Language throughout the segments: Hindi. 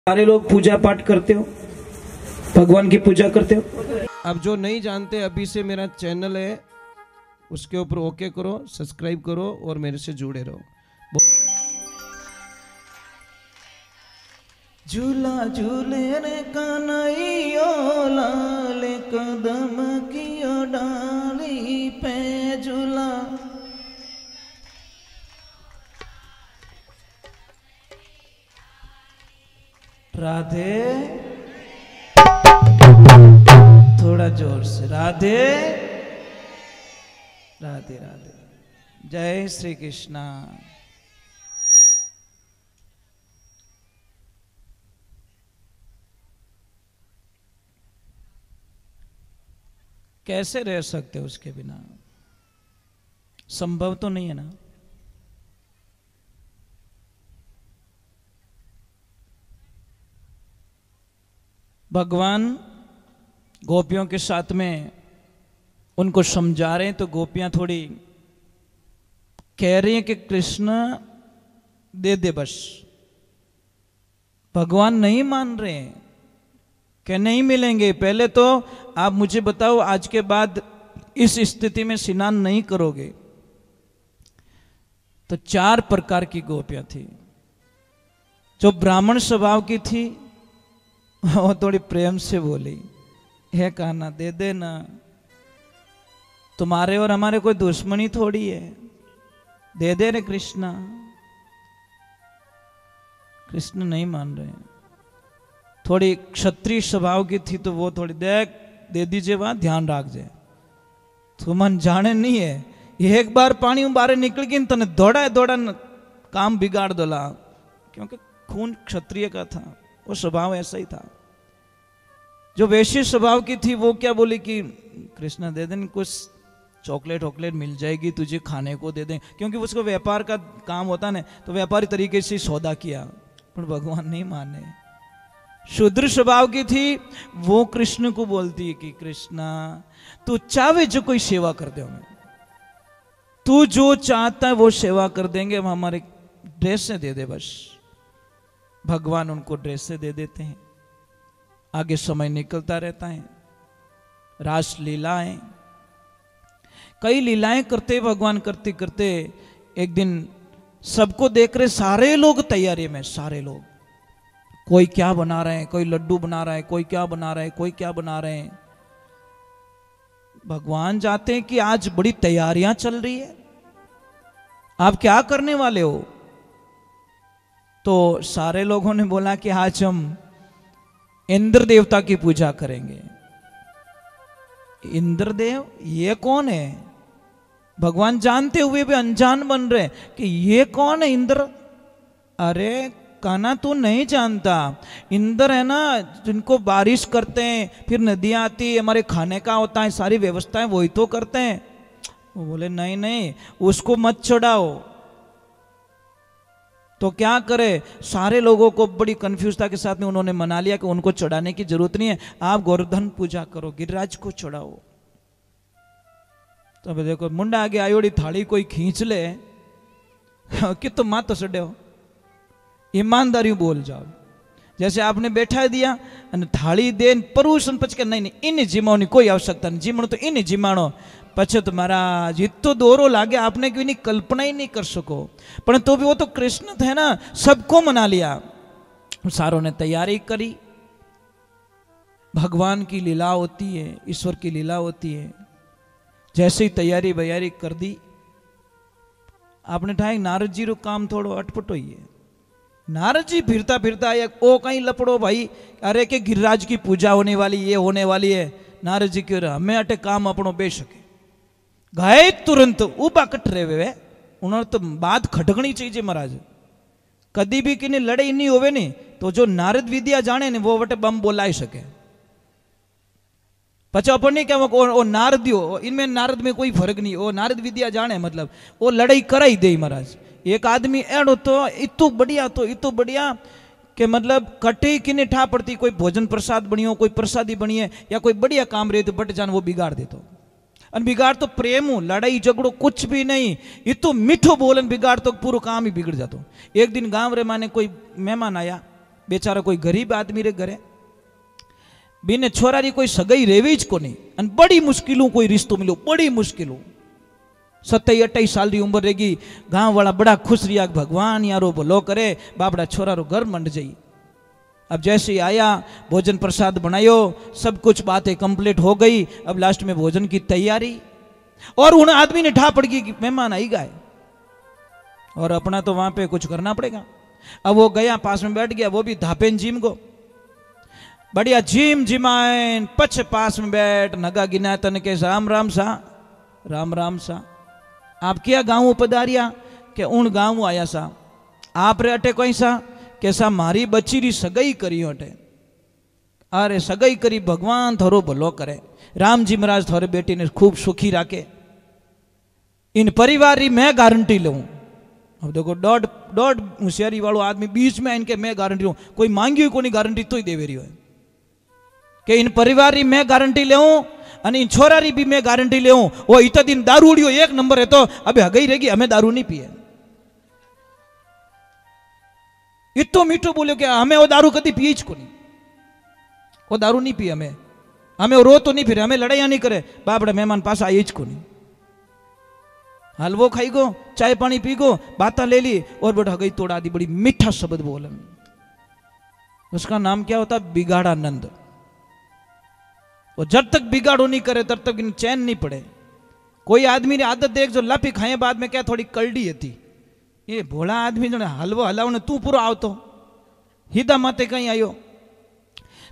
सारे लोग पूजा पाठ करते हो, भगवान की पूजा करते हो। अब जो नहीं जानते, अभी से मेरा चैनल है उसके ऊपर ओके करो, सब्सक्राइब करो और मेरे से जुड़े रहो। झूला झूले रे कन्हैया लाल कदम कियो डाली पे झूला। राधे, थोड़ा जोर से राधे राधे राधे। जय श्री कृष्णा। कैसे रह सकते हो उसके बिना? संभव तो नहीं है ना। भगवान गोपियों के साथ में उनको समझा रहे हैं, तो गोपियां थोड़ी कह रही हैं कि कृष्ण दे दे बस। भगवान नहीं मान रहे हैं कि नहीं मिलेंगे। पहले तो आप मुझे बताओ, आज के बाद इस स्थिति में स्नान नहीं करोगे। तो 4 प्रकार की गोपियां थी। जो ब्राह्मण स्वभाव की थी वो थोड़ी प्रेम से बोली, है कान्हा दे देना, तुम्हारे और हमारे कोई दुश्मनी थोड़ी है, दे दे रे कृष्णा। कृष्ण नहीं मान रहे। थोड़ी क्षत्रिय स्वभाव की थी, तो वो थोड़ी देख दे दीजिए, वहां ध्यान रख जाए, तुमन जाने नहीं है, एक बार पानी बाहर निकल गई तने दौड़ा दौड़ा काम बिगाड़ दोला। क्योंकि खून क्षत्रिय का था, वो स्वभाव ऐसा ही था। जो वैश्य स्वभाव की थी वो क्या बोली कि कृष्ण दे दें, कुछ चॉकलेट वॉकलेट मिल जाएगी तुझे खाने को, दे दें। क्योंकि उसको व्यापार का काम होता ना, तो व्यापारी तरीके से सौदा किया। पर भगवान नहीं माने। शूद्र स्वभाव की थी, वो कृष्ण को बोलती है कि कृष्णा तू चाहे जो कोई सेवा कर दे हमें, तू जो चाहता है वो सेवा कर देंगे, हम हमारे ड्रेस से दे दे बस। भगवान उनको ड्रेस से दे देते हैं। आगे समय निकलता रहता है। रास लीलाएं, कई लीलाएं करते भगवान, करते करते एक दिन सबको देख रहे सारे लोग तैयारी में, सारे लोग कोई क्या बना रहे हैं, कोई लड्डू बना रहा है, कोई क्या बना रहा है, कोई क्या बना रहे हैं। भगवान जाते हैं कि आज बड़ी तैयारियां चल रही है, आप क्या करने वाले हो? तो सारे लोगों ने बोला कि आज हम इंद्र देवता की पूजा करेंगे। इंद्रदेव ये कौन है? भगवान जानते हुए भी अनजान बन रहे कि ये कौन है इंद्र। अरे कान्हा तू नहीं जानता, इंद्र है ना जिनको बारिश करते हैं, फिर नदियां आती, हमारे खाने का होता है, सारी व्यवस्थाएं वही तो करते हैं। वो बोले नहीं नहीं, उसको मत चढ़ाओ। तो क्या करे, सारे लोगों को बड़ी कंफ्यूजता के साथ में उन्होंने मना लिया कि उनको चढ़ाने की जरूरत नहीं है, आप गोवर्धन पूजा करो, गिरिराज को चढ़ाओ। तो अब देखो मुंडा आगे आयोड़ी थाली कोई खींच ले कि तुम मां तो सड़े हो, ईमानदारी बोल जाओ। जैसे आपने बैठा दिया थाली दे परूसन पचके नहीं नहीं इन जिमाओ कोई आवश्यकता नहीं, जिमणो तो इन जिमाणो पछे तो महाराज इतो दोरो लागे, आपने क्यों नहीं कल्पना ही नहीं कर सको। पर तो भी वो तो कृष्ण थे ना, सबको मना लिया। सारों ने तैयारी करी। भगवान की लीला होती है, ईश्वर की लीला होती है। जैसे ही तैयारी बयारी कर दी, आपने ठाई नारद जी रो काम थोड़ो अटपटो ही है। नारद जी फिरता फिरता ओ कहीं लपड़ो भाई, अरे के गिरिराज की पूजा होने वाली, ये होने वाली है। नारद जी क्यों हमें अटे काम अपनो बे सके गए तुरंत ऊबा कट रहे वे। उन्होंने तो बात खटकनी चाहिए महाराज, कदी भी किन्हीं लड़ाई नहीं होवे नहीं, तो जो नारद विद्या जाने ने वो वटे बम बोलाई सके। पचा अपन नहीं क्या वो नारद हो, इनमें नारद में कोई फर्क नहीं, वो नारद विद्या जाने मतलब वो लड़ाई कराई दे महाराज। एक आदमी एड़ो तो इतो बढ़िया, तो इतो बढ़िया कि मतलब कटे किने ठा पड़ती, कोई भोजन प्रसाद बनी हो, कोई प्रसादी बनी है, या कोई बढ़िया काम रहे तो बट जान वो बिगाड़ दे। तो बिगाड़ तो प्रेम हो, लड़ाई झगड़ो कुछ भी नहीं, ये तो मीठो बोलन बिगाड़ तो पूरा काम ही बिगड़ जातो। एक दिन गांव रे माने कोई मेहमान आया, बेचारा कोई गरीब आदमी रे घरे बीने छोरा री कोई सगाई रेवी ज कोनी अन बड़ी मुश्किलों कोई रिश्तो मिलो, बड़ी मुश्किलों 27-28 साल की उम्र रहेगी। गांव वाला बड़ा खुश रिया, भगवान यारो भलो करे, बापड़ा छोरा रो घर मंड जाई। अब जैसे ही आया, भोजन प्रसाद बनायो, सब कुछ बातें कंप्लीट हो गई। अब लास्ट में भोजन की तैयारी, और उन आदमी ने ढा पड़ गई कि मेहमान आई गए, और अपना तो वहां पे कुछ करना पड़ेगा। अब वो गया, पास में बैठ गया, वो भी धापेन जिम को बढ़िया जिम जिमाइन पछ पास में बैठ नगा गिना तन के राम राम सा, राम राम सा। आप क्या गाँव पधारिया के उन गाँव आया सा, आप रे अटे कोई सा कैसा मारी बच्ची री सगाई करी अटे। अरे सगाई करी, भगवान थोरो भलो करे, राम जी महाराज थोरे बेटी ने खूब सुखी राखे, इन परिवार री मैं गारंटी लूं। अब देखो डॉट होशियारी वालों आदमी बीच में इनके मैं गारंटी लूं, कोई मांगी हुई कोनी गारंटी तो ही देवे रही है कि इन परिवार री मैं गारंटी ले इन छोरा री भी मैं गारंटी ले। वो इतना दिन दारू उड़ियो एक नंबर है, तो अबे हगई रहेगी, हमें दारू नहीं पिए। इतो मीठो बोलो कि हमें वो दारू कभी पिए को नहीं, वो दारू नहीं पिए, हमें वो रो तो नहीं फिरे, हमें लड़ाइया नहीं करे, बापड़े मेहमान पास आई को नहीं, हलवो खाई गो, चाय पानी पी गो, बातें ले ली और बेटा गई तोड़ा दी। बड़ी मीठा शब्द बोला, उसका नाम क्या होता? बिगाड़ानंद। और जब तक बिगाड़ो नहीं करे तब तक इन चैन नहीं पड़े। कोई आदमी ने आदत देख जो लापी खाए बाद में क्या थोड़ी कलडी थी, ये भोला आदमी जो हलवो हलाव ने तू पूरा आवतो हिदा माते कहीं आयो।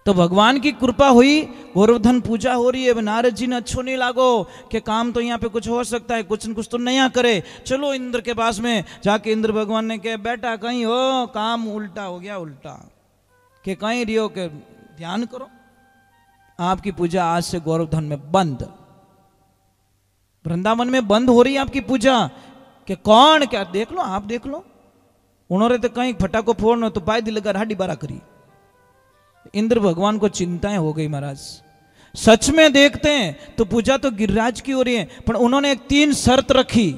तो भगवान की कृपा हुई, गोवर्धन पूजा हो रही है। नारद जी ने अच्छो नहीं लागो कि काम तो यहाँ पे कुछ हो सकता है, कुछ न कुछ तो नया करे, चलो इंद्र के पास में जाके इंद्र भगवान ने कहा बेटा कहीं हो काम उल्टा हो गया, उल्टा के कहीं रियो के ध्यान करो, आपकी पूजा आज से गोवर्धन में बंद, वृंदावन में बंद हो रही है आपकी पूजा। कि कौन क्या? देख लो, आप देख लो, उन्होंने तो कहीं फटाको फोड़ना तो पाए दिल लगा हाडी बारा करी। इंद्र भगवान को चिंताएं हो गई महाराज। सच में देखते हैं तो पूजा तो गिरिराज की हो रही है, पर उन्होंने एक 3 शर्त रखी,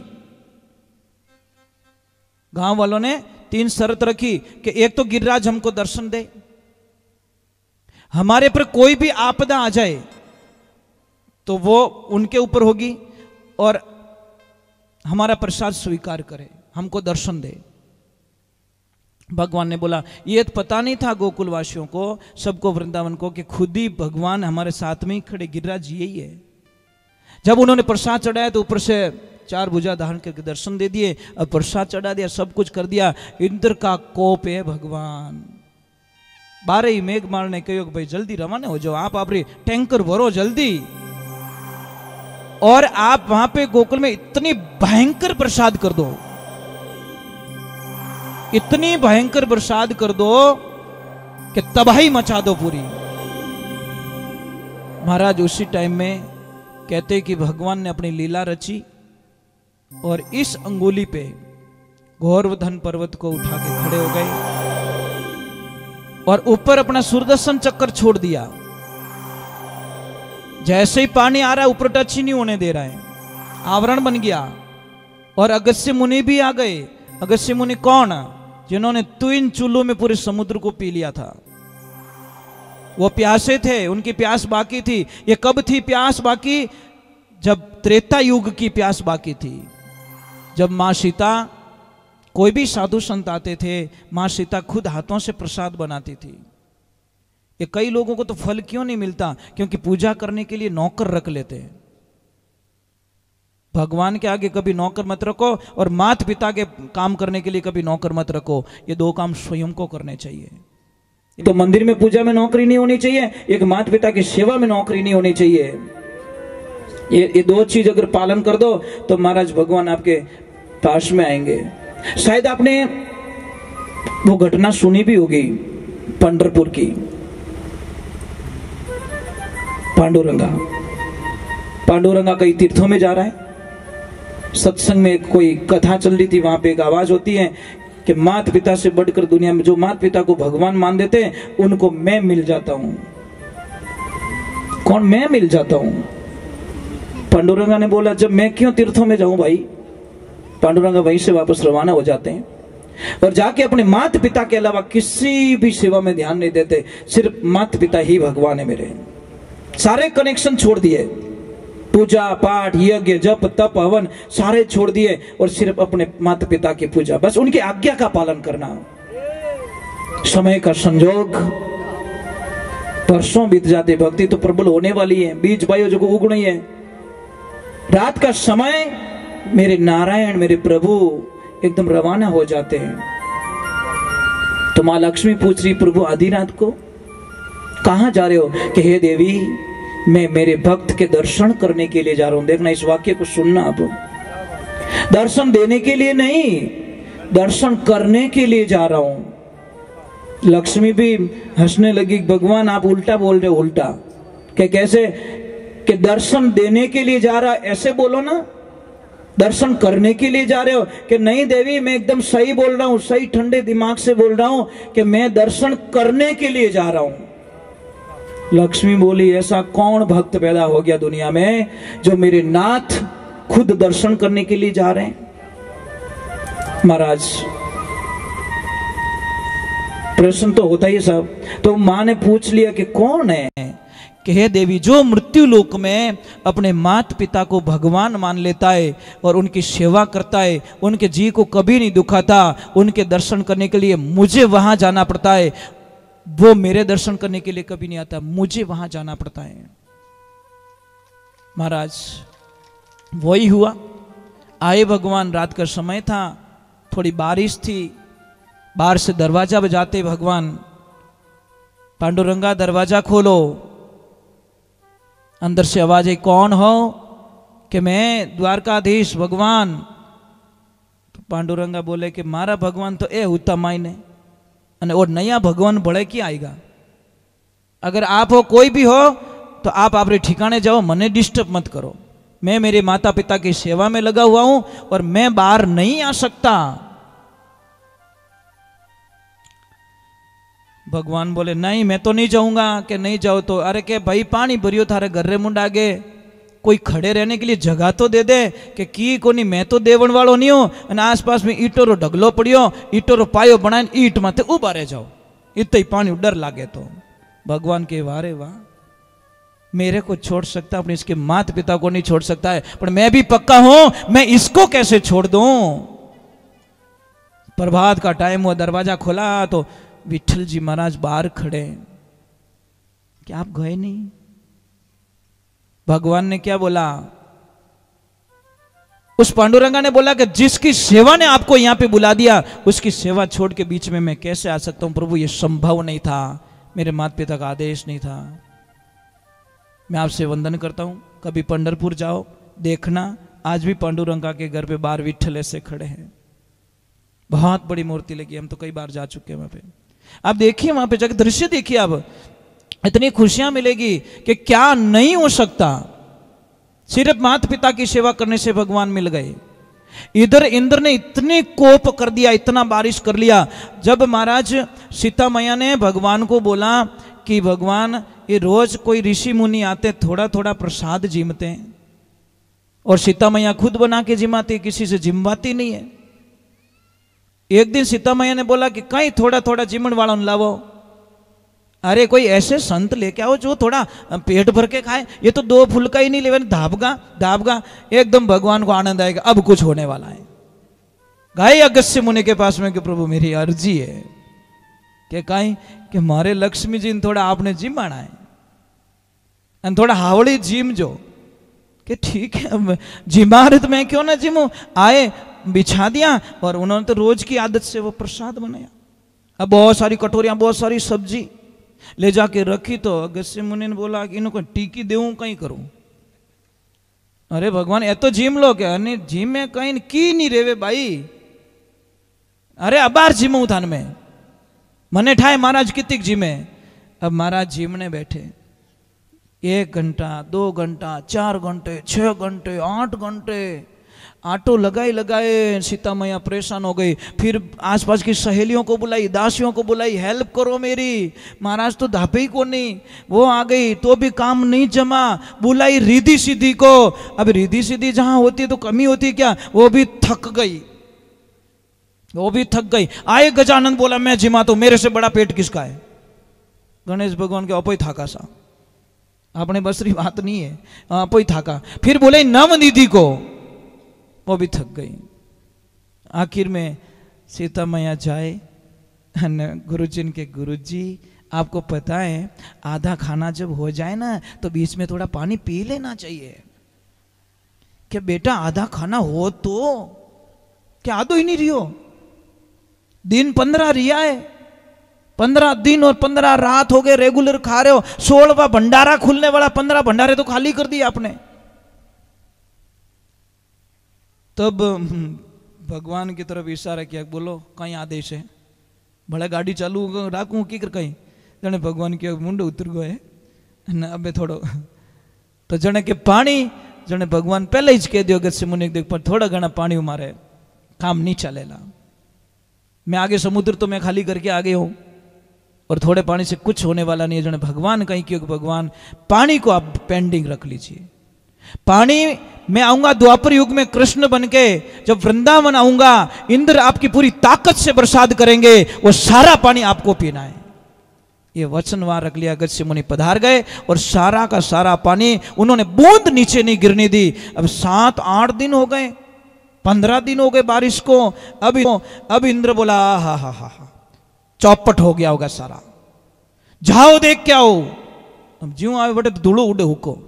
गांव वालों ने 3 शर्त रखी कि एक तो गिरिराज हमको दर्शन दे, हमारे पर कोई भी आपदा आ जाए तो वो उनके ऊपर होगी, और हमारा प्रसाद स्वीकार करे, हमको दर्शन दे। भगवान ने बोला ये तो पता नहीं था गोकुलवासियों को, सबको, वृंदावन को, कि खुद ही भगवान हमारे साथ में ही खड़े, गिरिराज यही है। जब उन्होंने प्रसाद चढ़ाया तो ऊपर से 4 भुजा धारण करके दर्शन दे दिए, अब प्रसाद चढ़ा दिया, सब कुछ कर दिया। इंद्र का कोप है भगवान। 12 ही मेघ माल ने कहो भाई जल्दी रवाना हो जाओ, आप अपनी टैंकर भरो जल्दी, और आप वहां पे गोकुल में इतनी भयंकर प्रसाद कर दो, इतनी भयंकर प्रसाद कर दो कि तबाही मचा दो पूरी। महाराज उसी टाइम में कहते कि भगवान ने अपनी लीला रची और इस अंगुली पे गोवर्धन पर्वत को उठा के खड़े हो गए और ऊपर अपना सुदर्शन चक्कर छोड़ दिया। जैसे ही पानी आ रहा है ऊपर टच ही नहीं होने दे रहा है, आवरण बन गया। और अगस्त्य मुनि भी आ गए। अगस्त्य मुनि कौन? जिन्होंने 3 चूल्हों में पूरे समुद्र को पी लिया था। वो प्यासे थे, उनकी प्यास बाकी थी। ये कब थी प्यास बाकी? जब त्रेता युग की प्यास बाकी थी, जब मां सीता, कोई भी साधु संत आते थे, मां सीता खुद हाथों से प्रसाद बनाती थी। ये कई लोगों को तो फल क्यों नहीं मिलता? क्योंकि पूजा करने के लिए नौकर रख लेते हैं। भगवान के आगे कभी नौकर मत रखो, और माता पिता के काम करने के लिए कभी नौकर मत रखो। ये 2 काम स्वयं को करने चाहिए। तो मंदिर में पूजा में नौकरी नहीं होनी चाहिए, एक माता पिता की सेवा में नौकरी नहीं होनी चाहिए। ये 2 चीज अगर पालन कर दो तो महाराज भगवान आपके पास में आएंगे। शायद आपने वो घटना सुनी भी होगी पंढरपुर की, पांडुरंगा कई तीर्थों में जा रहा है, सत्संग में कोई कथा चल रही थी, वहां पे एक आवाज होती है कि माता पिता से बढ़कर दुनिया में जो माता पिता को भगवान मान देते हैं उनको मैं मिल जाता हूं। कौन? मैं मिल जाता हूं। पांडुरंगा ने बोला जब मैं क्यों तीर्थों में जाऊं भाई। पांडुरंगा वहीं से वापस रवाना हो जाते हैं। और जाके अपने माता पिता के अलावा किसी भी सेवा में ध्यान नहीं देते, सिर्फ माता पिता ही भगवान है मेरे। सारे कनेक्शन छोड़ दिए, पूजा पाठ यज्ञ जप तप हवन सारे छोड़ दिए और सिर्फ अपने माता पिता की पूजा, बस उनकी आज्ञा का पालन करना। समय का संजोग, वर्षों बीत जाते, भक्ति तो प्रबल होने वाली है, बीज बायो जो उगनी है। रात का समय मेरे नारायण मेरे प्रभु एकदम रवाना हो जाते हैं। तो मां लक्ष्मी पूछ रही प्रभु आधी रात को कहां जा रहे हो? कि हे देवी मैं मेरे भक्त के दर्शन करने के लिए जा रहा हूं। देखना इस वाक्य को सुनना, आप दर्शन देने के लिए नहीं, दर्शन करने के लिए जा रहा हूं। लक्ष्मी भी हंसने लगी, भगवान आप उल्टा बोल रहे हो। उल्टा कि कैसे? कि दर्शन देने के लिए जा रहा, ऐसे बोलो ना, दर्शन करने के लिए जा रहे हो। कि नहीं देवी मैं एकदम सही बोल रहा हूं, सही ठंडे दिमाग से बोल रहा हूं कि मैं दर्शन करने के लिए जा रहा हूं। लक्ष्मी बोली ऐसा कौन भक्त पैदा हो गया दुनिया में जो मेरे नाथ खुद दर्शन करने के लिए जा रहे हैं? महाराज प्रश्न तो होता ही सब। तो मां ने पूछ लिया कि कौन है? कि हे देवी जो मृत्यु लोक में अपने माता पिता को भगवान मान लेता है और उनकी सेवा करता है, उनके जी को कभी नहीं दुखाता, उनके दर्शन करने के लिए मुझे वहां जाना पड़ता है, वो मेरे दर्शन करने के लिए कभी नहीं आता, मुझे वहां जाना पड़ता है। महाराज वही हुआ। आए भगवान, रात का समय था, थोड़ी बारिश थी, बाहर से दरवाजा बजाते भगवान, पांडुरंगा दरवाजा खोलो। अंदर से आवाज आई कौन हो? कि मैं द्वारकाधीश भगवान। तो पांडुरंगा बोले कि मारा भगवान तो ए होता मायने और नया भगवान बड़े की आएगा। अगर आप हो कोई भी हो तो आप अपने ठिकाने जाओ, मने डिस्टर्ब मत करो। मैं मेरे माता पिता की सेवा में लगा हुआ हूं और मैं बाहर नहीं आ सकता। भगवान बोले नहीं मैं तो नहीं जाऊंगा। कि नहीं जाओ तो? अरे के भाई पानी भरियो थारे घर रे मुंड आगे, कोई खड़े रहने के लिए जगह तो दे दे। कि कोनी मैं तो देवण वालों नहीं हूं, और आसपास में ईटो रो ढगलो पड़ियो, ईटो रो पायो बनाए ईट माथे उभा रह जाओ, इतना ही पानी डर लागे तो। भगवान के वारे वाह, मेरे को छोड़ सकता अपने इसके माता पिता को नहीं छोड़ सकता है, पर मैं भी पक्का हूं मैं इसको कैसे छोड़ दूं। प्रभात का टाइम हुआ, दरवाजा खोला तो विठल जी महाराज बाहर खड़े। क्या आप गए नहीं? भगवान ने क्या बोला? उस पांडुरंगा ने बोला कि जिसकी सेवा ने आपको यहां पे बुला दिया उसकी सेवा छोड़ के बीच में मैं कैसे आ सकता हूं? प्रभु ये संभव नहीं था, मेरे माता पिता का आदेश नहीं था। मैं आपसे वंदन करता हूं, कभी पंढरपुर जाओ देखना, आज भी पांडुरंगा के घर पे बाहर विठल ऐसे खड़े हैं, बहुत बड़ी मूर्ति लगी, हम तो कई बार जा चुके हैं वहां पे। आप देखिए वहां पे जाकर दृश्य देखिए, अब इतनी खुशियां मिलेगी कि क्या नहीं हो सकता। सिर्फ माता पिता की सेवा करने से भगवान मिल गए। इधर इंद्र ने इतने कोप कर दिया, इतना बारिश कर लिया। जब महाराज सीता मैया ने भगवान को बोला कि भगवान ये रोज कोई ऋषि मुनि आते थोड़ा थोड़ा प्रसाद जिमते हैं और सीता मैया खुद बना के जिमाती, किसी से जिमवाती नहीं है। एक दिन सीता मैया ने बोला कि कहीं थोड़ा थोड़ा जिमण वाला लावो। अरे कोई ऐसे संत लेके आओ जो थोड़ा पेट भर के खाए, ये तो 2 फुलका ही नहीं ले, धाबगा धाबगा। एकदम भगवान को आनंद आएगा, अब कुछ होने वाला है। गए अगस्त्य मुनि के पास में कि प्रभु मेरी अर्जी है कि कहीं कि मारे लक्ष्मी जी ने थोड़ा आपने जिमाना है और थोड़ा हावड़ी जिम जो। कि ठीक है जिमार तो मैं क्यों ना जिमू। आए बिछा दिया और उन्होंने तो रोज की आदत से वो प्रसाद बनाया। अब बहुत सारी कटोरियां, बहुत सारी सब्जी ले जाके रखी। तो अगस्त्य मुनि ने बोला कि इनको टीकी देऊं कहीं करूं। अरे भगवान ये तो जिम लो क्या? नहीं जिम में कहीं की नहीं रेवे भाई। अरे अबार जिमू थान में मने ठाए महाराज कितनी जिमे। अब महाराज जिमने बैठे 1 घंटा 2 घंटा 4 घंटे 6 घंटे 8 घंटे आटो लगाए लगाए। सीता मैया परेशान हो गई। फिर आसपास की सहेलियों को बुलाई, दासियों को बुलाई, हेल्प करो मेरी। महाराज तो धापे ही को नहीं, वो आ गई तो भी काम नहीं जमा। बुलाई रिद्धि सिद्धि को। अब रिद्धि सिद्धि जहां होती है तो कमी होती क्या? वो भी थक गई। वो भी थक गई। आए गजानन बोला मैं जिमा तो मेरे से बड़ा पेट किसका है। गणेश भगवान के अपो ही थाका सा, अपने बसरी बात नहीं है, अपो ही थाका। फिर बोले नवनिधि को, वो भी थक गई। आखिर में सीता मैया जाए गुरुजी के गुरुजी आपको पता है आधा खाना जब हो जाए ना तो बीच में थोड़ा पानी पी लेना चाहिए। क्या बेटा आधा खाना हो तो क्या आधो ही नहीं रही हो? दिन 15 रिया है, 15 दिन और 15 रात हो गए रेगुलर खा रहे हो। 16वां भंडारा खुलने वाला, 15 भंडारे तो खाली कर दिए आपने। तब भगवान की तरफ इशारा किया, बोलो कहीं आदेश है? भले गाड़ी चालू राखू की कर कहीं जने भगवान के मुंड उतर गए न अबे थोड़ो तो जने के पानी जने भगवान पहले ही कह दियो अगस्त्य मुनि देख पर थोड़ा घना पानी मारे काम नहीं चलेला। मैं आगे समुद्र तो मैं खाली करके आगे हूं और थोड़े पानी से कुछ होने वाला नहीं है। जने भगवान कहीं क्यों भगवान पानी को आप पेंडिंग रख लीजिए। पानी मैं आऊंगा द्वापर युग में कृष्ण बनके, जब वृंदावन आऊंगा इंद्र आपकी पूरी ताकत से बरसात करेंगे, वो सारा पानी आपको पीना है। ये वचन वहां रख लिया। अगस्त्य मुनि पधार गए और सारा का सारा पानी उन्होंने बूंद नीचे नहीं गिरने दी। अब 7-8 दिन हो गए, 15 दिन हो गए बारिश को। अब इंद्र बोला हा हा हा हा चौपट हो गया होगा सारा, जाओ देख क्या हो। अब ज्यों आए बटे धूलो उड़े हुको।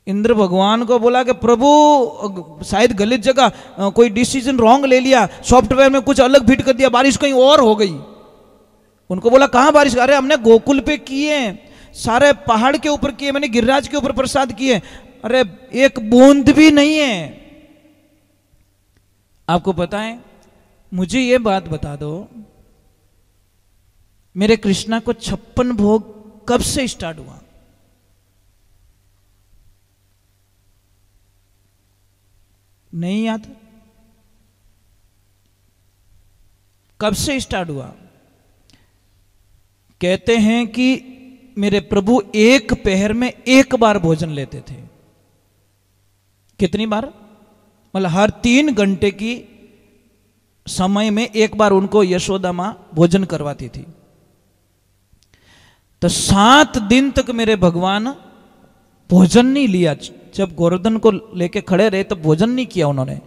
इंद्र भगवान को बोला कि प्रभु शायद गलत जगह कोई डिसीजन रॉन्ग ले लिया, सॉफ्टवेयर में कुछ अलग फिट कर दिया, बारिश कहीं और हो गई। उनको बोला कहां बारिश? अरे हमने गोकुल पे किए, सारे पहाड़ के ऊपर किए, मैंने गिरिराज के ऊपर प्रसाद किए। अरे एक बूंद भी नहीं है। आपको पता है, मुझे ये बात बता दो, मेरे कृष्णा को 56 भोग कब से स्टार्ट हुआ? नहीं याद? कब से स्टार्ट हुआ? कहते हैं कि मेरे प्रभु एक पहर में एक बार भोजन लेते थे। कितनी बार? मतलब हर 3 घंटे की समय में एक बार उनको यशोदा मां भोजन करवाती थी। तो 7 दिन तक मेरे भगवान भोजन नहीं लिया। जब गोवर्धन को लेके खड़े रहे तब भोजन नहीं किया उन्होंने।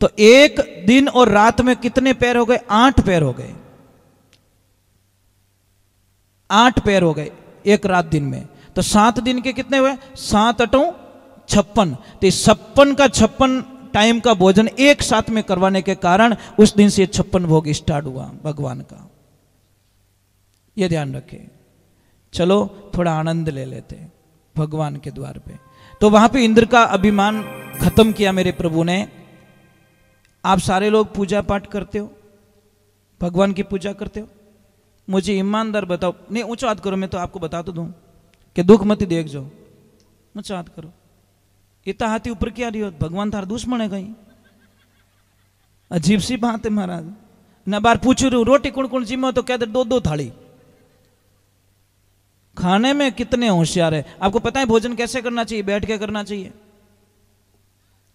तो एक दिन और रात में कितने पैर हो गए? 8 पैर हो गए। 8 पैर हो गए एक रात दिन में। तो 7 दिन के कितने हुए? 7 8 56। तो 56 का 56 टाइम का भोजन एक साथ में करवाने के कारण उस दिन से 56 भोग स्टार्ट हुआ भगवान का। यह ध्यान रखें। चलो थोड़ा आनंद ले लेते भगवान के द्वार पे। तो वहां पे इंद्र का अभिमान खत्म किया मेरे प्रभु ने। आप सारे लोग पूजा पाठ करते हो, भगवान की पूजा करते हो? मुझे ईमानदार बताओ, नहीं ऊंचा हाथ करो, मैं तो आपको बता तो दूं कि दुख मत देख जो। ऊंचा हाथ करो। इतना हाथी ऊपर क्या रही हो? भगवान थार दुश्मन है कहीं? अजीब सी बात है महाराज। न बार पूछ रही हूं रोटी कौन कौन जिम्मे तो कहते 2-2 थाली। खाने में कितने होशियार है। आपको पता है भोजन कैसे करना चाहिए? बैठ के करना चाहिए।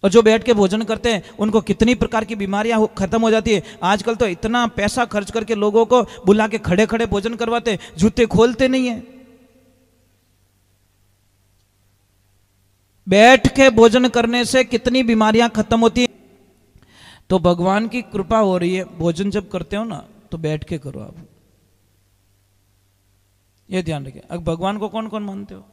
और जो बैठ के भोजन करते हैं उनको कितनी प्रकार की बीमारियां खत्म हो जाती है। आजकल तो इतना पैसा खर्च करके लोगों को बुला के खड़े खड़े भोजन करवाते, जूते खोलते नहीं है। बैठ के भोजन करने से कितनी बीमारियां खत्म होती है। तो भगवान की कृपा हो रही है, भोजन जब करते हो ना तो बैठ के करो आप। ये ध्यान रखिए। अब भगवान को कौन कौन मानते हो?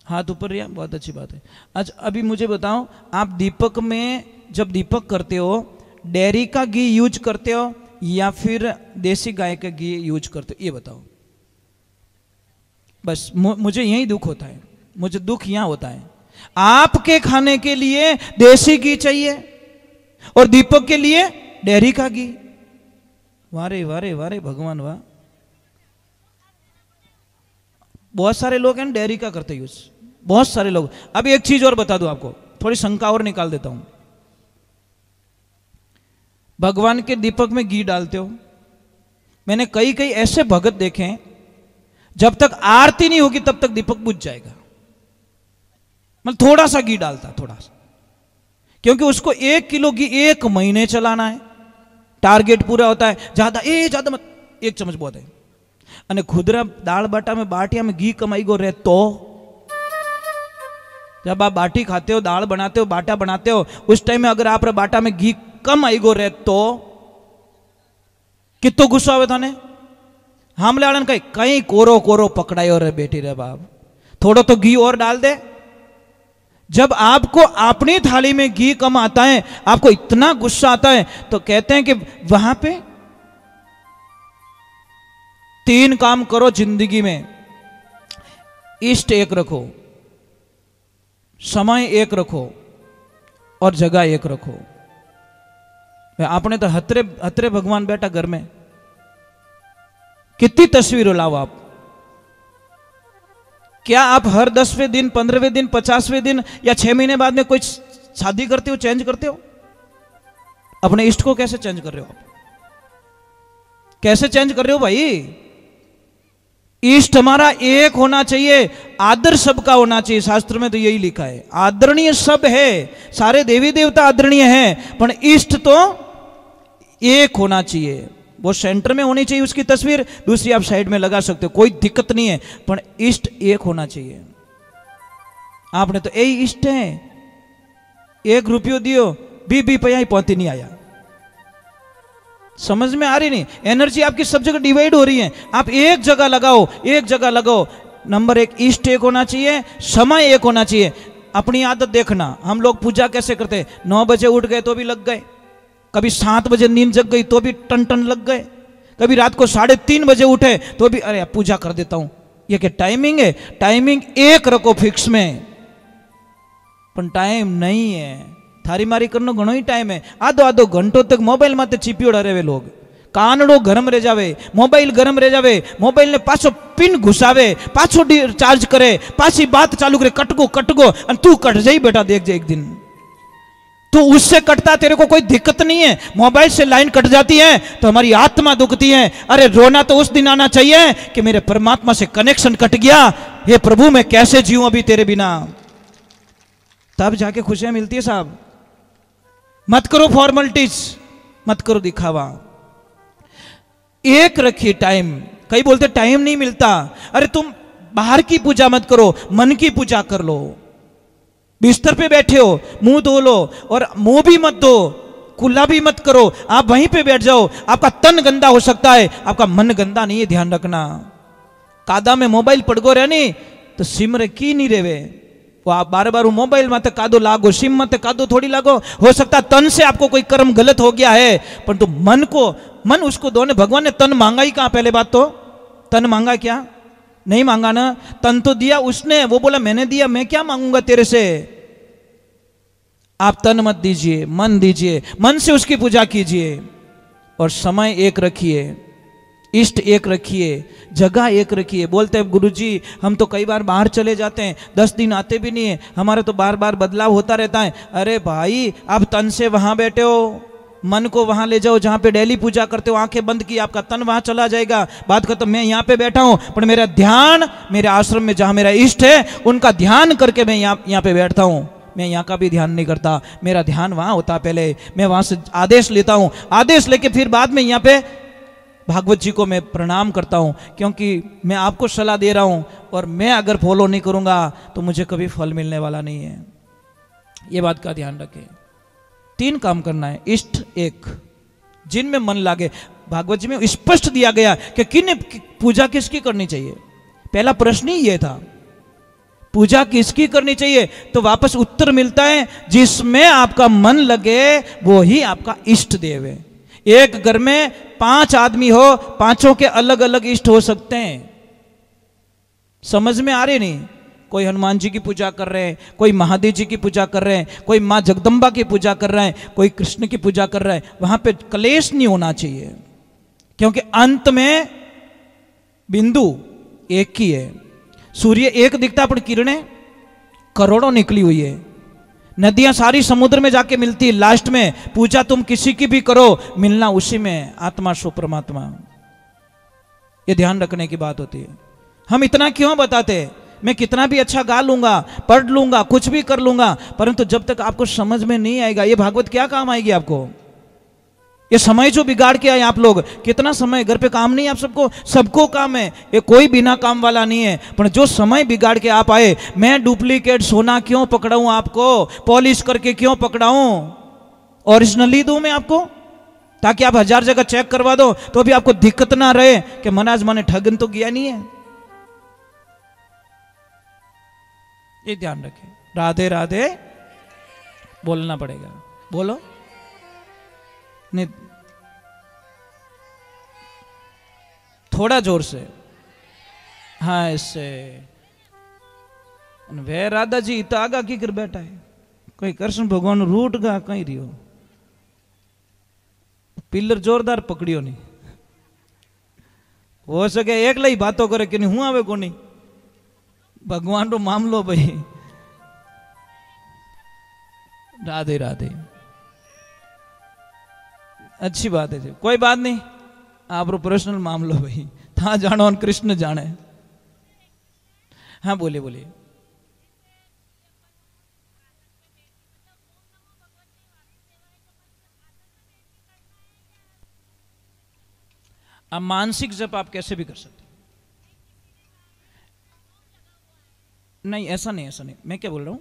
हाथ ऊपर रिया, बहुत अच्छी बात है। अच्छा अभी मुझे बताओ, आप दीपक में जब दीपक करते हो डेयरी का घी यूज करते हो या फिर देसी गाय का घी यूज करते हो? ये बताओ। बस मुझे यही दुख होता है, मुझे दुख यहां होता है। आपके खाने के लिए देसी घी चाहिए और दीपक के लिए डेयरी का घी। वारे वारे वारे भगवान वाह। बहुत सारे लोग हैं डेयरी का करते यूज, बहुत सारे लोग। अब एक चीज और बता दूं आपको, थोड़ी शंका और निकाल देता हूं। भगवान के दीपक में घी डालते हो? मैंने कई कई ऐसे भगत देखे हैं जब तक आरती नहीं होगी तब तक दीपक बुझ जाएगा। मतलब थोड़ा सा घी डालता, थोड़ा सा, क्योंकि उसको 1 किलो घी 1 महीने चलाना है, टारगेट पूरा होता है। ज्यादा मत, 1 चम्मच बहुत है। અને खुदरा दाल बाटा में बाटिया में घी कमाई गो रहे तो जब आप बाटी खाते हो, दाल बनाते हो, बाटा बनाते हो, उस टाइम में अगर आप बाटा में घी कम आई गो रहे तो कितो गुस्सा आवे थाने? हमले वालन कहीं कोरो कोरो पकड़ायो रे बेटी रे बाप, थोड़ा तो घी और डाल दे। जब आपको अपनी थाली में घी कम आता है, आपको इतना गुस्सा आता है, तो कहते हैं कि वहां पे 3 काम करो जिंदगी में। इष्ट एक रखो, समय एक रखो और जगह एक रखो। आपने तो हतरे भगवान बैठा घर में, कितनी तस्वीरों लाओ आप। क्या आप हर 10वें दिन, 15वें दिन, 50वें दिन या 6 महीने बाद में कोई शादी करते हो, चेंज करते हो? अपने इष्ट को कैसे चेंज कर रहे हो आप? कैसे चेंज कर रहे हो भाई? इष्ट हमारा एक होना चाहिए, आदर सबका होना चाहिए। शास्त्र में तो यही लिखा है, आदरणीय सब है, सारे देवी देवता आदरणीय हैं, पर इष्ट तो एक होना चाहिए। वो सेंटर में होनी चाहिए उसकी तस्वीर, दूसरी आप साइड में लगा सकते हो, कोई दिक्कत नहीं है, पर इष्ट एक होना चाहिए। आपने तो यही इष्ट है, 1 रुपयो दियो, 20 पैसा ही पहुंची नहीं आया। समझ में आ रही नहीं? एनर्जी आपकी सब जगह डिवाइड हो रही है, आप एक जगह लगाओ, एक जगह लगाओ। नंबर 1 इष्ट एक होना चाहिए, समय एक होना चाहिए। अपनी आदत देखना, हम लोग पूजा कैसे करते? 9 बजे उठ गए तो भी लग गए, कभी 7 बजे नींद जग गई तो भी टन टन लग गए, कभी रात को 3:30 बजे उठे तो भी अरे पूजा कर देता हूं। ये क्या टाइमिंग है? टाइमिंग एक रखो फिक्स में, पर टाइम नहीं है। थारी मारी करनो घणो ही टाइम है। आधो घंटो तक मोबाइल माते चिपियोड़ा रहे वे लोग, कानड़ो गरम रह जावे, मोबाइल गरम रह जावे, मोबाइल ने पाछो पिन घुसावे, पाछो चार्ज करे, पाछी बात चालू करे, कटगो और तू कट जाई बेटा, देख जा एक दिन तो उससे कटता, तेरे को कोई दिक्कत नहीं है। मोबाइल से लाइन कट जाती है तो हमारी आत्मा दुखती है। अरे रोना तो उस दिन आना चाहिए कि मेरे परमात्मा से कनेक्शन कट गया, हे प्रभु मैं कैसे जीऊं अभी तेरे बिना, तब जाके खुशियां मिलती है साहब। मत करो फॉर्मेलिटीज, मत करो दिखावा, एक रखिए टाइम। कई बोलते टाइम नहीं मिलता, अरे तुम बाहर की पूजा मत करो, मन की पूजा कर लो। बिस्तर पे बैठे हो, मुंह धो लो, और मुंह भी मत धो, कुल्ला भी मत करो, आप वहीं पे बैठ जाओ। आपका तन गंदा हो सकता है, आपका मन गंदा नहीं है, ध्यान रखना। कादा में मोबाइल पड़गो रहे नहीं तो सिमरे की नहीं रेवे, वो आप बार मोबाइल मत कादो लागो, सिम मत कादो थोड़ी लागो। हो सकता तन से आपको कोई कर्म गलत हो गया है, परंतु मन उसको दो ने। भगवान ने तन मांगा ही कहां? पहले बात तो तन मांगा क्या? नहीं मांगा ना। तन तो दिया उसने, वो बोला मैंने दिया, मैं क्या मांगूंगा तेरे से। आप तन मत दीजिए, मन दीजिए, मन से उसकी पूजा कीजिए। और समय एक रखिए, इष्ट एक रखिए, जगह एक रखिए। बोलते हैं गुरुजी हम तो कई बार बाहर चले जाते हैं, 10 दिन आते भी नहीं है, हमारा तो बार बार बदलाव होता रहता है। अरे भाई आप तन से वहां बैठे हो, मन को वहां ले जाओ जहां पे डेली पूजा करते हो। आंखें बंद की, आपका तन वहां चला जाएगा। बात खत्म। मैं यहाँ पे बैठा हूं, पर मेरा ध्यान मेरे आश्रम में जहां मेरा इष्ट है उनका ध्यान करके मैं यहाँ पे बैठता हूं। मैं यहाँ का भी ध्यान नहीं करता, मेरा ध्यान वहां होता। पहले मैं वहां से आदेश लेता हूं, आदेश लेके फिर बाद में यहाँ पे भागवत जी को मैं प्रणाम करता हूं, क्योंकि मैं आपको सलाह दे रहा हूं, और मैं अगर फॉलो नहीं करूंगा तो मुझे कभी फल मिलने वाला नहीं है। ये बात का ध्यान रखें। 3 काम करना है, इष्ट एक, जिनमें मन लागे। भागवत जी में स्पष्ट दिया गया कि किन पूजा किसकी करनी चाहिए। पहला प्रश्न ही यह था, पूजा किसकी करनी चाहिए? तो वापस उत्तर मिलता है जिसमें आपका मन लगे वो ही आपका इष्ट देव है। एक घर में 5 आदमी हो, 5 के अलग अलग इष्ट हो सकते हैं। समझ में आ रही नहीं? कोई हनुमान जी की पूजा कर रहे हैं, कोई महादेव जी की पूजा कर रहे हैं, कोई माँ जगदम्बा की पूजा कर रहे हैं, कोई कृष्ण की पूजा कर रहा है। वहां पे कलेश नहीं होना चाहिए, क्योंकि अंत में बिंदु एक ही है। सूर्य एक दिखता पर किरणें करोड़ों निकली हुई है। नदियां सारी समुद्र में जाके मिलती है। लास्ट में पूजा तुम किसी की भी करो, मिलना उसी में, आत्मा सो परमात्मा। ये ध्यान रखने की बात होती है। हम इतना क्यों बताते? मैं कितना भी अच्छा गा लूंगा, पढ़ लूंगा, कुछ भी कर लूंगा, परंतु जब तक आपको समझ में नहीं आएगा ये भागवत क्या काम आएगी आपको? ये समय जो बिगाड़ के आए आप लोग, कितना समय घर पे काम नहीं है आप सबको? सबको काम है, ये कोई बिना काम वाला नहीं है। पर जो समय बिगाड़ के आप आए, मैं डुप्लीकेट सोना क्यों पकड़ाऊं आपको, पॉलिश करके क्यों पकड़ाऊं? ओरिजिनली दूं मैं आपको, ताकि आप 1000 जगह चेक करवा दो तो भी आपको दिक्कत ना रहे कि महाराज मैंने ठगन तो किया नहीं है। ये ध्यान रखें। राधे राधे बोलना पड़ेगा, बोलो नहीं, थोड़ा जोर से, हाँ इससे। वे राधा जी तो आगा की कर बैठा है, कोई कृष्ण भगवान रूट गा कहीं रियो, पिलर जोरदार पकड़ियो नहीं, हो सके एकला ही बातों करे कि नहीं हूं आवे को नहीं, भगवान रो मामलो भाई। राधे राधे, अच्छी बात है जी, कोई बात नहीं, आप रो पर्सनल मामलो भाई, था जानो और कृष्ण जाने। हाँ बोलिए बोलिए। अब मानसिक जप आप कैसे भी कर सकते, नहीं ऐसा नहीं, ऐसा नहीं, मैं क्या बोल रहा हूं,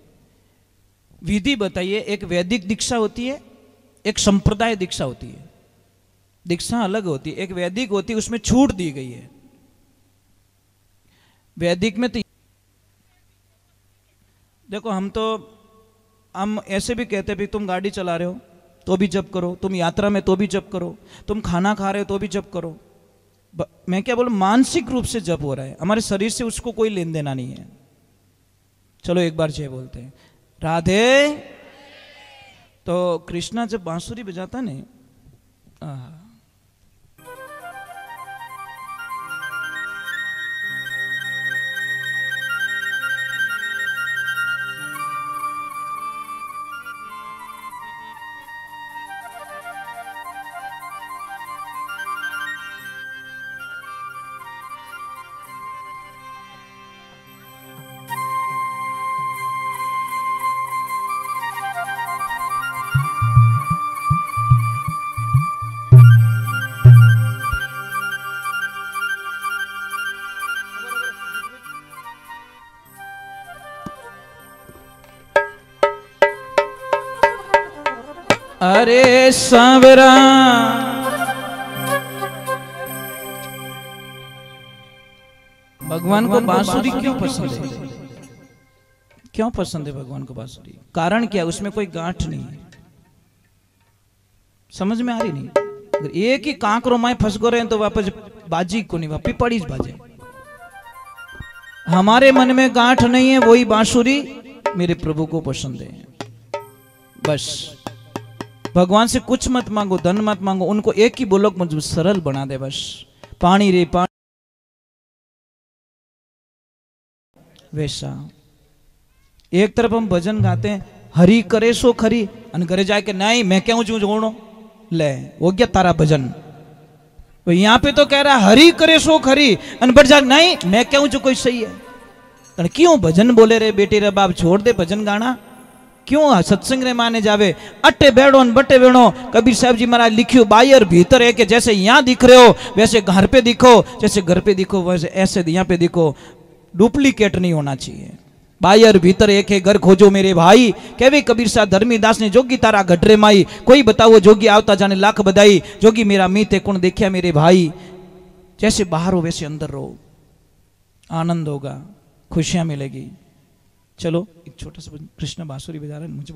विधि बताइए। एक वैदिक दीक्षा होती है, एक संप्रदाय दीक्षा होती है, दीक्षा अलग होती है। एक वैदिक होती है, उसमें छूट दी गई है। वैदिक में तो देखो, हम ऐसे भी कहते हैं भी तुम गाड़ी चला रहे हो तो भी जप करो, तुम यात्रा में तो भी जप करो, तुम खाना खा रहे हो तो भी जप करो। मैं क्या बोलूं, मानसिक रूप से जप हो रहा है, हमारे शरीर से उसको कोई लेन देना नहीं है। चलो एक बार जय बोलते हैं, राधे। तो कृष्णा जब बांसुरी बजाता है ना, अरे सांवरा भगवान को बांसुरी क्यों पसंद है? क्यों पसंद है भगवान को बांसुरी? कारण क्या? उसमें कोई गांठ नहीं है, समझ में आ रही नहीं? अगर एक ही कांकरो माए फंस गो रहे तो वापस बाजी को नहीं, वापस पड़ी बाजे। हमारे मन में गांठ नहीं है, वही बांसुरी मेरे प्रभु को पसंद है। बस भगवान से कुछ मत मांगो, धन मत मांगो, उनको एक ही बोलो, मुझे सरल बना दे बस। पानी रे पानी, वैसा। एक तरफ हम भजन गाते हैं, हरि करे सो खरी, अन करे जाए कि नहीं मैं क्यों चू जोड़ो, ले हो गया तारा भजन। तो यहाँ पे तो कह रहा है हरि करे सो खरी, अन बढ़ जा नहीं मैं क्यों जो कोई सही है। क्यों भजन बोले रे बेटे रे बाप, छोड़ दे भजन गाना, क्यों सत्संग रे माने जावे। अट्टे बैठो बट्टे बैठो, कबीर साहब जी महाराज लिखियो, बाहर भीतर है कि जैसे यहाँ दिख रहे हो वैसे घर पे दिखो, जैसे घर पे दिखो वैसे ऐसे यहाँ पे दिखो, डुप्लीकेट नहीं होना चाहिए। बाहर भीतर एक है, घर खोजो मेरे भाई, कहवे कबीर साहब धर्मीदास ने, जोगी तारा गठरे माई, कोई बताओ जोगी आवता जाने लाख बधाई, जोगी मेरा मीत है कौन देखिया मेरे भाई। जैसे बाहर हो वैसे अंदर रहो, आनंद होगा, खुशियां मिलेगी। चलो एक छोटा सा कृष्ण बांसुरी बजा रहे हैं, मुझे